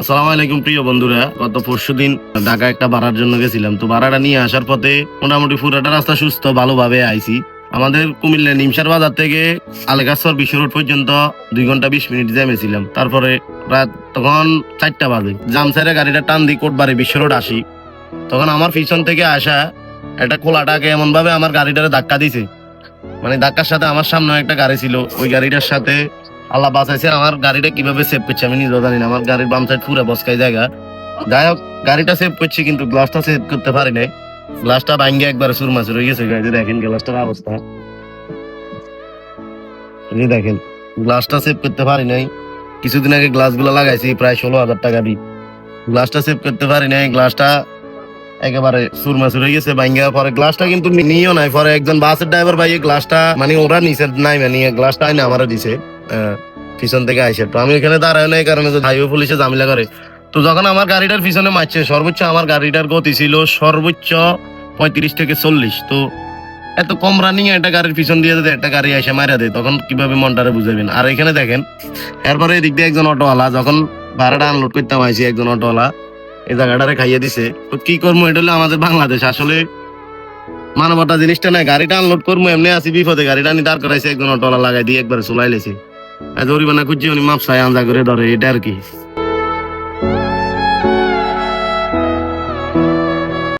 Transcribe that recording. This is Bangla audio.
আসসালামু আলাইকুম প্রিয় বন্ধুরা। গত পরশুদিন ঢাকা একটা ভাড়ার জন্য গেছিলাম। তো ভাড়াটা নিয়ে আসার পথে মোটামুটি পুরাটা রাস্তা সুস্থ ভালোভাবে আইছি। আমাদের কুমিল্লা নিমসার বাজার থেকে আলেগাছর বিশ্ব রোড পর্যন্ত 2 ঘন্টা 20 মিনিট জ্যামে ছিলাম। তারপরে রাত তখন 4টা বাজে জাম সাইডে গাড়িটা টান দিয়ে কোটবাড়ি বিশ্ব রোড আসি। তখন আমার পিছন থেকে আসা একটা খোলাটাকে এমন ভাবে আমার গাড়িটারে ধাক্কা দিছে, মানে ধাক্কার সাথে আমার সামনে একটা গাড়ি ছিল, ওই গাড়িটার সাথে আল্লাহ বাঁচাইছে। আমার গাড়িটা কিভাবে সেভ করছে আমি নিজেও জানি না। আমার গাড়ির বাম সাইড পুরো বসকাই জায়গা। যাই হোক, গাড়িটা সেভ করছি কিন্তু গ্লাসটা সেভ করতে পারি নাই। গ্লাসটা ভাঙ্গে একবার সুরমাসুর হয়ে গেছে। গাড়িতে দেখেন গ্লাসটার অবস্থা, এই যে দেখেন গ্লাসটা সেভ করতে পারি নাই। কিছুদিন আগে গ্লাস গুলো লাগাইছি প্রায় 16,000 টাকা দিয়ে। গ্লাসটা সেভ করতে পারি নাই। গ্লাসটা একেবারে সুরমাসুর হয়ে গেছে ভাঙ্গা। পরে গ্লাসটা কিন্তু নিয়েও নাই। পরে একজন বাসের ড্রাইভার ভাই গ্লাসটা মানে ওরা নিচে নাই, মানে গ্লাসটা আইনা আমারও দিছে পিছন থেকে আইসে। তো আমি এখানে দাঁড়ায় না এই কারণে যে হাইওয়ে পুলিশে ঝামেলা করে। তো যখন আমার গাড়িটার পিছনে মারছে, সর্বোচ্চ আমার গাড়িটার গতি ছিল সর্বোচ্চ 35 থেকে 40। তো এত কম রানিং একটা গাড়ির পিছন দিয়ে যদি একটা গাড়ি এসে মারা দেয়, তখন কিভাবে মনটারে বুঝাবেন। আর এখানে দেখেন এরপরে এদিক দিয়ে একজন অটোওয়ালা, যখন ভাড়াটা আনলোড করতাম আইসি, একজন অটোওয়ালা এই জায়গাটারে খাইয়ে দিছে। তো কি করবো, এটা হলো আমাদের বাংলাদেশ। আসলে মানবতা জিনিসটা নাই। গাড়িটা আনলোড করবো এমনি আসি বিপদে, গাড়িটা আমি দাঁড় করাইছে, একজন অটোওয়ালা লাগাই দিয়ে একবার চলাই লেছি। জরিমানা খুঁজছি উনি মাপসায় আঞ্জা করে ধরে, এটা আর কি।